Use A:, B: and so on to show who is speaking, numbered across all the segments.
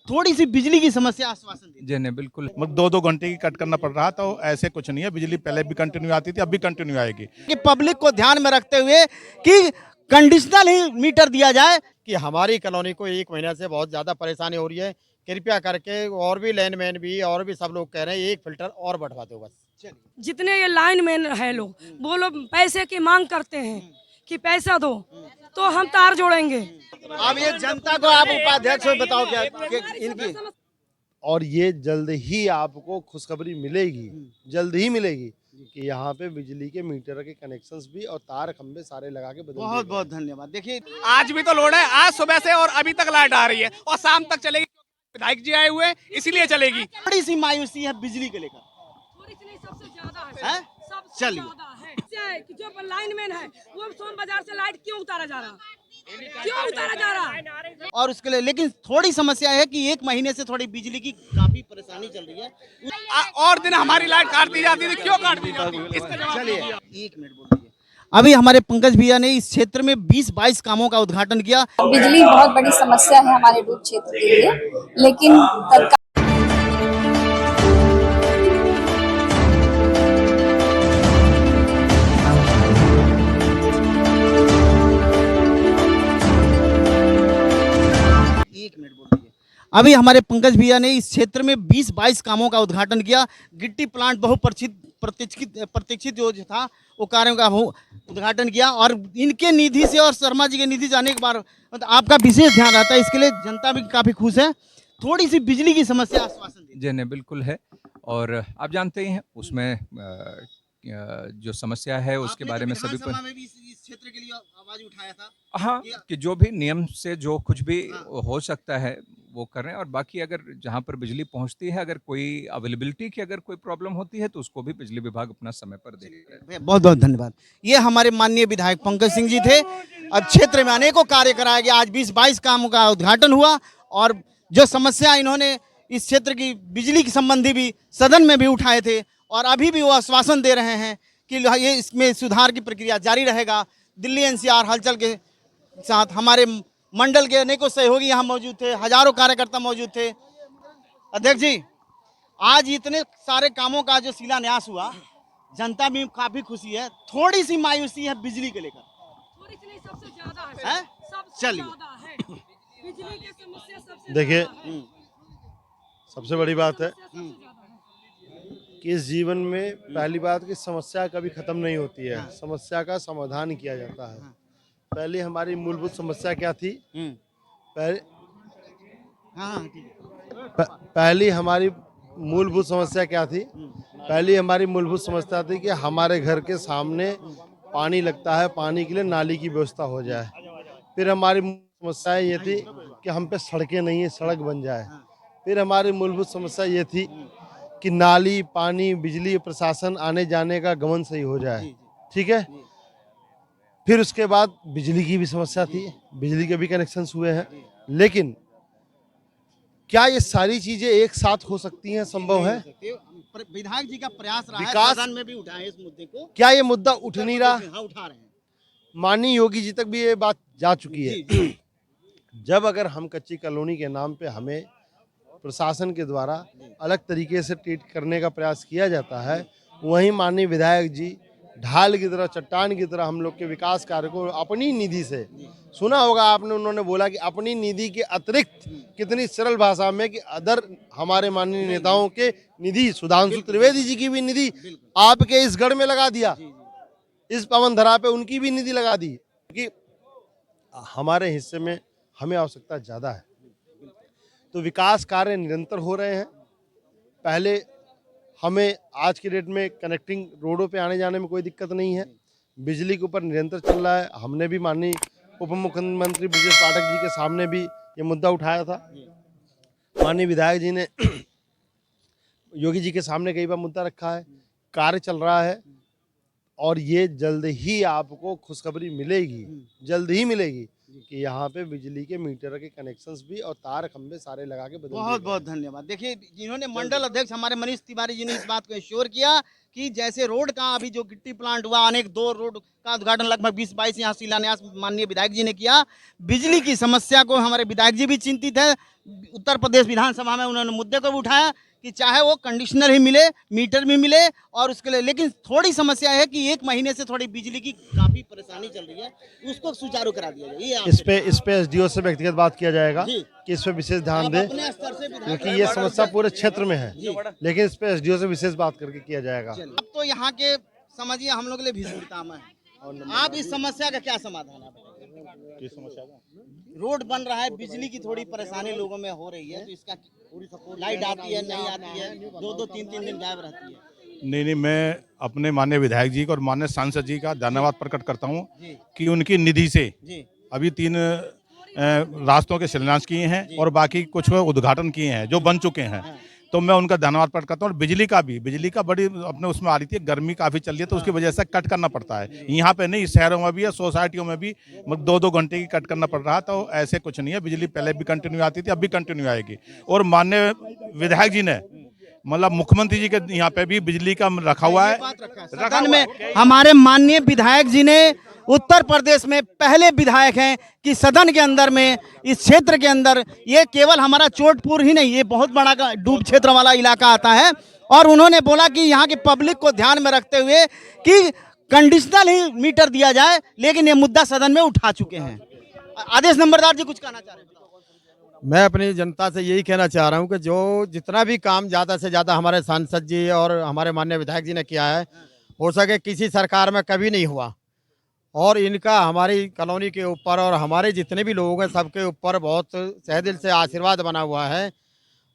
A: थोड़ी सी बिजली की समस्या आश्वासन दी।
B: जी नहीं, बिल्कुल।
C: 2-2 घंटे की कट करना पड़ रहा था, तो ऐसे कुछ नहीं है। बिजली पहले भी कंटिन्यू आती थी, अब भी कंटिन्यू आएगी।
A: कि पब्लिक को ध्यान में रखते हुए कि कंडीशनल ही मीटर दिया जाए।
D: कि हमारी कॉलोनी को 1 महीने से बहुत ज़्यादा परेशानी हो रही है। कृपया करके और भी लाइनमैन भी और भी सब लोग कह रहे हैं 1 फ़िल्टर और बढ़वा दो बस।
E: जितने ये लाइन मैन है लोग, वो लोग पैसे की मांग करते हैं कि पैसा दो तो हम तार जोड़ेंगे।
A: अब ये जनता को आप उपाध्यक्ष हो, बताओ क्या इनकी
F: और ये जल्द ही आपको खुशखबरी मिलेगी, जल्द ही मिलेगी कि यहाँ पे बिजली के मीटर के कनेक्शंस भी और तार खंबे सारे लगा के बदल
A: बहुत बहुत धन्यवाद। देखिए
G: आज भी तो लोड है, आज सुबह से और अभी तक लाइट आ रही है और शाम तक चलेगी। विधायक जी आए हुए हैं, इसीलिए चलेगी।
A: थोड़ी सी मायूसी है बिजली को लेकर।
E: थोड़ी सी नहीं, सबसे ज्यादा
A: है?
E: सबसे
A: चलिए।
E: ज्यादा है। क्या है कि जो लाइन मैन है वो सोन बाजार से लाइट क्यों उतारा जा रहा, क्यों उतारा जा रहा?
A: और उसके लिए लेकिन थोड़ी समस्या है कि 1 महीने से थोड़ी बिजली की काफी परेशानी चल रही है।
G: और दिन हमारी लाइट काट दी जाती थी, क्यों काट दी जाती है? इसका जवाब
A: चलिए 1 मिनट बोल दीजिए। अभी हमारे पंकज भैया ने इस क्षेत्र में 20-22 कामों का उद्घाटन किया।
H: बिजली बहुत बड़ी समस्या है हमारे दूर क्षेत्र के लिए, लेकिन तत्काल
A: एक मिनट बोल दीजिए। अभी हमारे पंकज भैया ने इस क्षेत्र में 20-22 कामों का उद्घाटन किया। गिट्टी प्लांट प्रतीक्षित जो था वो कार्यों का उद्घाटन किया और इनके निधि से और शर्मा जी के निधि से अनेक बार मतलब आपका विशेष ध्यान रहता है, इसके लिए जनता भी काफी खुश है। थोड़ी सी बिजली की समस्या आश्वासन दी।
B: जी नहीं, बिल्कुल है। और आप जानते ही हैं उसमें जो समस्या है उसके बारे में सभी
A: विधानसभा में भी इस क्षेत्र के लिए आवाज उठाया था।
B: हाँ, कि जो भी नियम से जो कुछ भी हो सकता है वो कर रहे हैं। और बाकी अगर जहाँ पर बिजली पहुँचती है, अगर कोई अवेलेबिलिटी की अगर कोई प्रॉब्लम होती है तो उसको भी बिजली विभाग अपना समय पर देख रहे हैं।
A: भैया बहुत बहुत धन्यवाद। ये हमारे माननीय विधायक पंकज सिंह जी थे। अब क्षेत्र में अनेकों कार्य कराया गया। आज 20-22 कामों का उद्घाटन हुआ और जो समस्या इन्होंने इस क्षेत्र की बिजली के संबंधी भी सदन में भी उठाए थे और अभी भी वो आश्वासन दे रहे हैं कि ये इसमें सुधार की प्रक्रिया जारी रहेगा। दिल्ली एनसीआर हलचल के साथ हमारे मंडल के अनेकों सहयोगी यहाँ मौजूद थे, हजारों कार्यकर्ता मौजूद थे। अध्यक्ष जी, आज इतने सारे कामों का जो शिलान्यास हुआ, जनता में काफी खुशी है। थोड़ी सी मायूसी है बिजली को लेकर।
E: थोड़ी सी नहीं, सबसे ज्यादा है।
A: है?
E: सबसे
A: चलिए।
E: ज्यादा है। बिजली की समस्या सबसे
F: देखिए,
E: ज्यादा है।
F: सबसे बड़ी बात है
E: सबसे ज्यादा है।
F: कि इस जीवन में पहली बात कि समस्या कभी खत्म नहीं होती है, समस्या का समाधान किया जाता है। पहले हमारी मूलभूत समस्या क्या थी? पहले
A: हाँ ठीक है।
F: पहली हमारी मूलभूत समस्या क्या थी? पहली हमारी मूलभूत समस्या थी कि हमारे घर के सामने पानी लगता है, पानी के लिए नाली की व्यवस्था हो जाए। फिर हमारी समस्या ये थी कि हम पे सड़कें नहीं है, सड़क बन जाए। फिर हमारी मूलभूत समस्या ये थी कि नाली, पानी, बिजली, प्रशासन आने जाने का गमन सही हो जाए। ठीक है। फिर उसके बाद बिजली की भी समस्या थी, बिजली के भी कनेक्शंस हुए हैं। लेकिन क्या ये सारी चीजें एक साथ हो सकती हैं? संभव है?
A: विधायक जी का प्रयास रहा है,
F: विकास-
A: सदन में भी उठाए इस मुद्दे को।
F: क्या ये मुद्दा उठ नहीं रहा?
A: हाँ, उठा रहे हैं।
F: माननीय योगी जी तक भी ये बात जा चुकी है।
A: जी,
F: जब अगर हम कच्ची कॉलोनी के नाम पे हमें प्रशासन के द्वारा अलग तरीके से ट्रीट करने का प्रयास किया जाता है, वहीं माननीय विधायक जी ढाल की तरह, चट्टान की तरह हम लोग के विकास कार्य को अपनी निधि से, सुना होगा आपने, उन्होंने बोला कि अपनी निधि के अतिरिक्त, कितनी सरल भाषा में कि अदर हमारे माननीय नेताओं के निधि, सुधांशु त्रिवेदी जी की भी निधि आपके इस गढ़ में लगा दिया, इस पवन धरा पे उनकी भी निधि लगा दी। क्योंकि हमारे हिस्से में हमें आवश्यकता ज़्यादा है, तो विकास कार्य निरंतर हो रहे हैं। पहले हमें आज के डेट में कनेक्टिंग रोडों पे आने जाने में कोई दिक्कत नहीं है, बिजली के ऊपर निरंतर चल रहा है। हमने भी माननीय उप मुख्यमंत्री ब्रजेश पाठक जी के सामने भी ये मुद्दा उठाया था, माननीय विधायक जी ने योगी जी के सामने कई बार मुद्दा रखा है। कार्य चल रहा है और ये जल्द ही आपको खुशखबरी मिलेगी, जल्द ही मिलेगी कि यहाँ पे बिजली के मीटर के कनेक्शंस भी और तार खंभे सारे लगा के बदल दिए
A: बहुत
F: गए।
A: बहुत धन्यवाद। देखिए जिन्होंने मंडल अध्यक्ष हमारे मनीष तिवारी जी ने इस बात को इंश्योर किया कि जैसे रोड का अभी जो गिट्टी प्लांट हुआ, अनेक 2 रोड का उद्घाटन लगभग 20-22 यहाँ शिलान्यास माननीय विधायक जी ने किया। बिजली की समस्या को हमारे विधायक जी भी चिंतित है। उत्तर प्रदेश विधानसभा में उन्होंने मुद्दे को भी उठाया कि चाहे वो कंडीशनर ही मिले, मीटर भी मिले और उसके लिए, लेकिन थोड़ी समस्या है कि 1 महीने से थोड़ी बिजली की काफी परेशानी चल रही है, उसको सुचारू करा दिया जाए। ये
F: इस पे एसडीओ से व्यक्तिगत बात किया जाएगा
A: जी।
F: कि इस पे विशेष ध्यान दें,
A: अपने स्तर से विधायक
F: क्योंकि ये समस्या पूरे क्षेत्र में है, लेकिन इस पे एसडीओ से विशेष बात करके किया जाएगा।
A: अब तो यहाँ के समझिए हम लोग के लिए भीषणतामा है। आप इस समस्या का क्या समाधान है? रोड बन रहा है, बिजली की थोड़ी परेशानी लोगों में हो रही है, तो इसका लाइट आती है, नहीं आती है, 2-2 3-3 दिन गायब रहती है।
C: नहीं, मैं अपने माननीय विधायक जी और माननीय सांसद जी का धन्यवाद प्रकट करता हूँ कि उनकी निधि से अभी 3 रास्तों के शिलान्यास किए हैं और बाकी कुछ उद्घाटन किए हैं जो बन चुके हैं, तो मैं उनका धन्यवाद प्रकट करता हूँ। और बिजली का बड़ी अपने उसमें आ रही थी, गर्मी काफ़ी चल रही है तो उसकी वजह से कट करना पड़ता है। यहाँ पे नहीं, शहरों में भी है, सोसाइटियों में भी 2-2 घंटे की कट करना पड़ रहा है, तो ऐसे कुछ नहीं है। बिजली पहले भी कंटिन्यू आती थी, अब भी कंटिन्यू आएगी। और माननीय विधायक जी ने मतलब मुख्यमंत्री जी के यहाँ पे भी बिजली का रखा हुआ है।
A: सदन में हमारे माननीय विधायक जी ने, उत्तर प्रदेश में पहले विधायक हैं कि सदन के अंदर में, इस क्षेत्र के अंदर, ये केवल हमारा चोटपुर ही नहीं, ये बहुत बड़ा डूब क्षेत्र वाला इलाका आता है, और उन्होंने बोला कि यहाँ की पब्लिक को ध्यान में रखते हुए कि कंडीशनल ही मीटर दिया जाए, लेकिन ये मुद्दा सदन में उठा चुके हैं। आदेश नंबरदार जी कुछ कहना चाह रहे हैं?
D: मैं अपनी जनता से यही कहना चाह रहा हूँ कि जो जितना भी काम ज़्यादा से ज़्यादा हमारे सांसद जी और हमारे माननीय विधायक जी ने किया है, हो सके किसी सरकार में कभी नहीं हुआ, और इनका हमारी कॉलोनी के ऊपर और हमारे जितने भी लोग हैं सबके ऊपर बहुत सहदिल से आशीर्वाद बना हुआ है।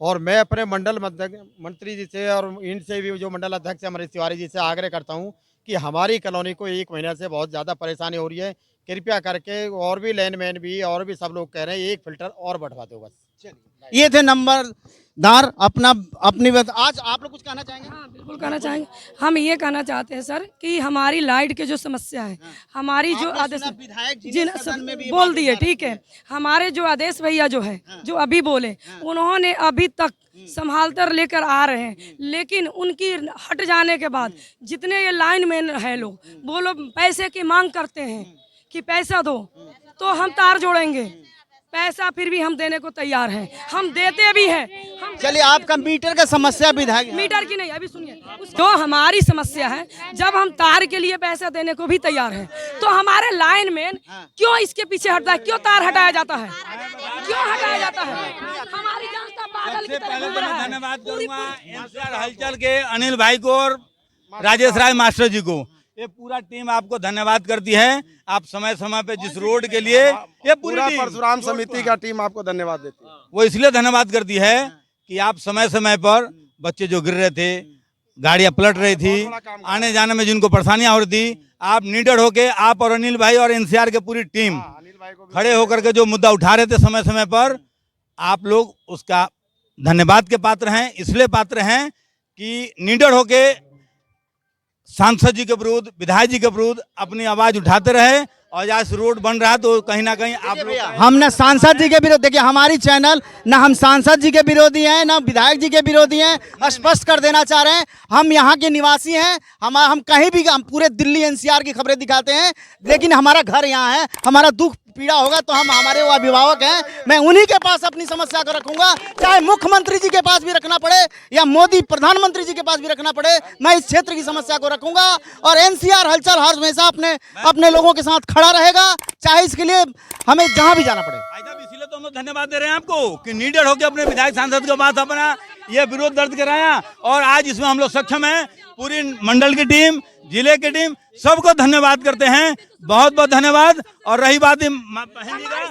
D: और मैं अपने मंडल मंत्री जी से और इनसे भी, जो मंडल अध्यक्ष है मनीष तिवारी जी से, आग्रह करता हूँ कि हमारी कॉलोनी को 1 महीने से बहुत ज़्यादा परेशानी हो रही है, कृपया करके, और भी लाइनमैन भी और भी सब लोग कह रहे हैं 1 फिल्टर और बढ़वा दो बस।
A: ये थे नंबरदार अपनी आज आप लोग कुछ कहना चाहेंगे?
E: हाँ बिल्कुल कहना चाहेंगे। हम ये कहना चाहते हैं सर कि हमारी लाइट की जो समस्या है, हमारी जो आदेश
A: विधायक जी
E: जी
A: ने सदन में भी
E: बोल दिए, ठीक है, हमारे जो आदेश भैया जो है, जो अभी बोले, उन्होंने अभी तक संभालकर लेकर आ रहे हैं, लेकिन उनकी हट जाने के बाद जितने ये लाइनमैन है लोग, वो लोग पैसे की मांग करते हैं कि पैसा दो तो हम तार जोड़ेंगे, पैसा फिर भी हम देने को तैयार हैं, हम देते भी हैं। हम
A: चलिए, आपका मीटर का समस्या विधायक
E: मीटर की नहीं, अभी सुनिए, जो हमारी समस्या है, जब हम तार के लिए पैसा देने को भी तैयार हैं, तो हमारे लाइनमैन क्यों इसके पीछे हटता है, क्यों तार हटाया जाता है, क्यों हटाया जाता है? हमारी जनता पागल की तरह घूम रहा है।
I: धन्यवाद करूंगा एनसीआर हलचल के अनिल भाई को और राजेश राय मास्टर जी को। ये पूरा टीम आपको धन्यवाद करती है। आप समय समय पे जिस रोड के लिए, ये पूरी
F: परशुराम समिति का टीम आपको धन्यवाद देती है।
I: वो इसलिए धन्यवाद करती है कि आप समय समय पर, बच्चे जो गिर रहे थे, गाड़ियां पलट रही थी, आने जाने में जिनको परेशानियां हो रही थी, आप निडर होके, आप और अनिल भाई और एनसीआर की पूरी टीम खड़े होकर के जो मुद्दा उठा रहे थे समय समय पर, आप लोग उसका धन्यवाद के पात्र हैं। इसलिए पात्र हैं कि निडर होके सांसद जी के विरुद्ध, विधायक जी के विरुद्ध अपनी आवाज उठाते रहे, और आज रोड बन रहा है तो कहीं ना कहीं आप लोग,
A: हमने सांसद जी के विरोध, देखिए हमारी चैनल ना हम सांसद जी के विरोधी हैं ना विधायक जी के विरोधी हैं, स्पष्ट कर देना चाह रहे हैं, हम यहाँ के निवासी हैं, हम कहीं भी, हम पूरे दिल्ली एनसीआर की खबरें दिखाते हैं, लेकिन हमारा घर यहाँ है, हमारा दुख पीड़ा होगा तो हम, हमारे वो अभिभावक हैं, मैं उन्हीं के पास अपनी समस्या को रखूंगा, चाहे मुख्यमंत्री जी के पास भी रखना पड़े या मोदी प्रधानमंत्री जी के पास भी रखना पड़े, मैं इस क्षेत्र की समस्या को रखूंगा। और एनसीआर हलचल हर हमेशा अपने लोगों के साथ खड़ा रहेगा, चाहे इसके लिए हमें जहां भी जाना पड़े।
I: इसीलिए तो हम लोग धन्यवाद दे रहे हैं आपको कि निडर होकर अपने विधायक सांसद के पास अपना ये विरोध दर्ज कराया, और आज इसमें हम लोग सक्षम हैं। पूरी मंडल की टीम, जिले की टीम, सबको धन्यवाद करते हैं, बहुत बहुत धन्यवाद। और रही बात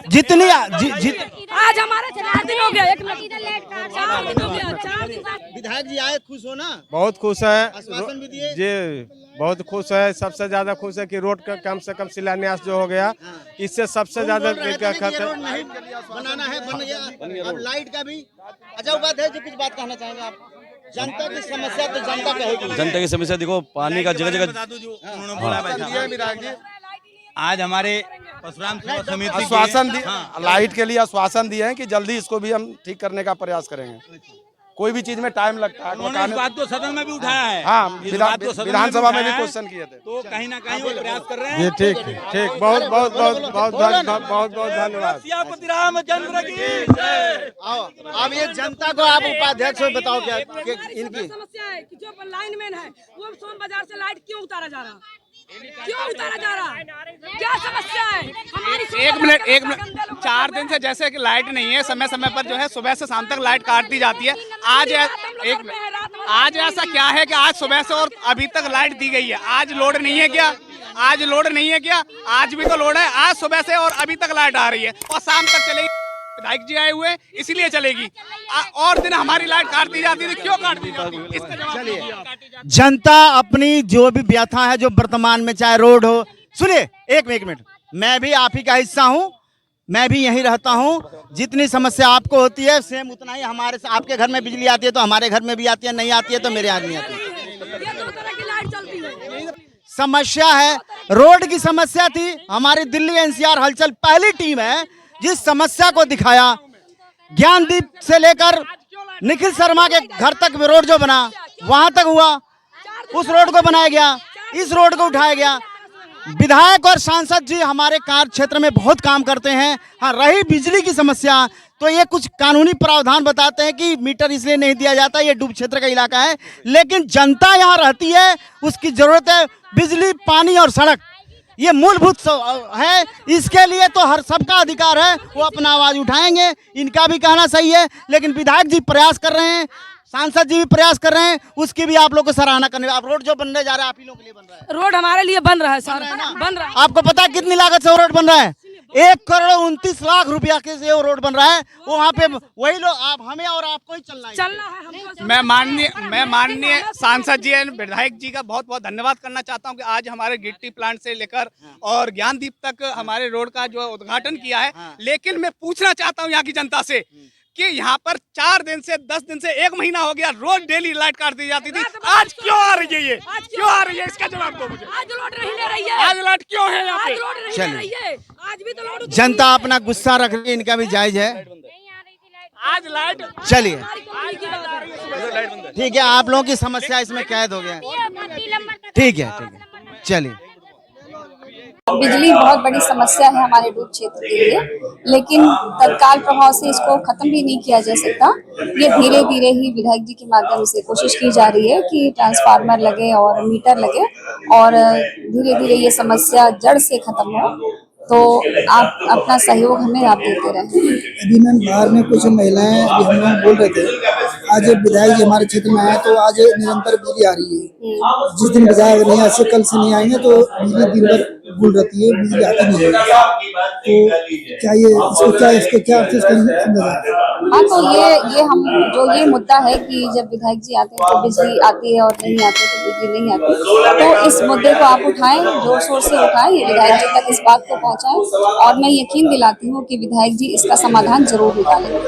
A: जितनी
E: आज हमारे 4 दिन हो गया, 4 दिन हो गया, 4 दिन
A: विधायक जी आए, खुश हो ना?
F: बहुत खुश है
A: आश्वासन भी दिए
F: जी, बहुत खुश है। सबसे ज्यादा खुश है कि रोड का कम से कम शिलान्यास जो हो गया, इससे सबसे ज्यादा
A: बनाना है, बन गया। अब लाइट का भी अच्छा बात है, जो कुछ बात कहना चाहेंगे आप? जनता की समस्या तो जनता कहेगी।
I: जनता की समस्या देखो, पानी का जगह जगह आज हमारे परशुराम सेवा समिति के-
J: आश्वासन दिए,
I: हाँ।
J: लाइट के लिए आश्वासन दिए हैं कि जल्दी इसको भी हम ठीक करने का प्रयास करेंगे। कोई भी चीज में टाइम लगता है।
I: उन्होंने इस बात को सदन में भी उठाया है।
J: हाँ,
I: इस बात को सदन
J: विधानसभा में भी
I: उठाया है,
J: क्वेश्चन किए थे।
I: तो कहीं ना कहीं वो प्रयास कर रहे हैं।
J: जी ठीक ठीक, बहुत बहुत बहुत बहुत बहुत बहुत धन्यवाद।
I: सियापति रामचंद्र की जय।
A: आओ अब ये जनता को आप उपाध्यक्ष हो, बताओ क्या कि इनकी
E: समस्या है कि जो लाइनमैन है वो सोन बाजार से लाइट क्यों उतारा जा रहा, क्यों उतारा जा रहा, क्या समस्या है हमारी?
G: एक मिनट 4 दिन से जैसे कि लाइट नहीं है, समय समय पर जो है सुबह से शाम तक लाइट काट दी जाती है। आज ऐसा क्या है कि आज सुबह से और अभी तक लाइट दी गई है? आज लोड नहीं है क्या? आज लोड नहीं है क्या? आज भी तो लोड है। आज सुबह से और अभी तक लाइट आ रही है और शाम तक चलेगी। विधायक जी आए हुए इसलिए चलेगी। और दिन हमारी लाइट काट दी जाती थी, क्यों काट दी जाती? इसका जवाब दीजिए।
A: जनता अपनी जो भी व्यथा है, जो वर्तमान में चाहे रोड हो, सुनिए एक मिनट, मैं भी आप ही का हिस्सा हूँ, मैं भी यहीं रहता हूँ। जितनी समस्या आपको होती है सेम उतना ही हमारे से, आपके घर में बिजली आती है तो हमारे घर में भी आती है, नहीं आती है तो मेरे यहाँ नहीं आती है।
E: ये 2 तरह की लाइट चलती है।
A: समस्या है, रोड की समस्या थी। हमारी दिल्ली एनसीआर हलचल पहली टीम है जिस समस्या को दिखाया। ज्ञानदीप से लेकर निखिल शर्मा के घर तक रोड जो बना वहां तक हुआ, उस रोड को बनाया गया, इस रोड को उठाया गया। विधायक और सांसद जी हमारे कार्य क्षेत्र में बहुत काम करते हैं। हाँ, रही बिजली की समस्या तो ये कुछ कानूनी प्रावधान बताते हैं कि मीटर इसलिए नहीं दिया जाता, ये डूब क्षेत्र का इलाका है, लेकिन जनता यहाँ रहती है, उसकी जरूरत है बिजली, पानी और सड़क, ये मूलभूत है। इसके लिए तो हर सबका अधिकार है, वो अपना आवाज उठाएंगे। इनका भी कहना सही है, लेकिन विधायक जी प्रयास कर रहे हैं, सांसद जी भी प्रयास कर रहे हैं, उसकी भी आप लोग को सराहना करने। आप रोड जो बनने जा रहा है आप ही लोगों के लिए बन रहा है।
E: रोड हमारे लिए बन रहा है सर, बन रहा है।
A: आपको पता है कितनी लागत से वो रोड बन रहा है? 1,29,00,000 रुपया के से वो रोड बन रहा है। वो वहाँ पे वही लोग, आप हमें और आपको ही चलना
E: है हमको।
G: मैं माननीय सांसद जी एवं विधायक जी का बहुत बहुत धन्यवाद करना चाहता हूं कि आज हमारे गिट्टी प्लांट से लेकर और ज्ञानदीप तक हमारे रोड का जो उद्घाटन किया है। लेकिन मैं पूछना चाहता हूं यहाँ की जनता से कि यहाँ पर 4 दिन से 10 दिन से 1 महीना हो गया रोज डेली लाइट काट दी जाती थी, आज क्यों आ रही है? ये क्यों आ रही है? इसका जवाब दो मुझे।
E: आज लोड नहीं ले रही है,
G: आज लाइट क्यों है यहाँ पे?
E: आज लोड नहीं ले रही है, आज भी तो लोड।
A: जनता अपना गुस्सा रख रही है, इनका भी जायज है।
G: आज लाइट
A: चलिए ठीक है, आप लोगों की समस्या इसमें कैद हो गया। ठीक है चलिए।
H: बिजली बहुत बड़ी समस्या है हमारे डूब क्षेत्र के लिए, लेकिन तत्काल प्रभाव से इसको खत्म भी नहीं किया जा सकता। ये धीरे धीरे ही विधायक जी के माध्यम से कोशिश की जा रही है कि ट्रांसफार्मर लगे और मीटर लगे और धीरे धीरे ये समस्या जड़ से खत्म हो। तो आप अपना सहयोग हमें आप देते रहें।
K: अभी मैम बाहर में कुछ महिलाएं अभी हम लोग बोल रहे थे, आज विधायक जी हमारे क्षेत्र में आए तो आज निरंतर बिजली आ रही है। जिस दिन विधायक नहीं आए, कल से नहीं आएंगे तो बिजली दिन भर गुल रहती है, बिजली आती नहीं है। तो क्या ये इसको क्या समझा?
H: हाँ, तो ये हम जो ये मुद्दा है कि जब विधायक जी आते हैं तो बिजली आती है और नहीं आती तो बिजली नहीं आती, तो इस मुद्दे को आप उठाएं, जोर शोर से उठाएं, विधायक जी तक इस बात को पहुंचाएं और मैं यकीन दिलाती हूँ कि विधायक जी इसका समाधान जरूर निकालेंगे।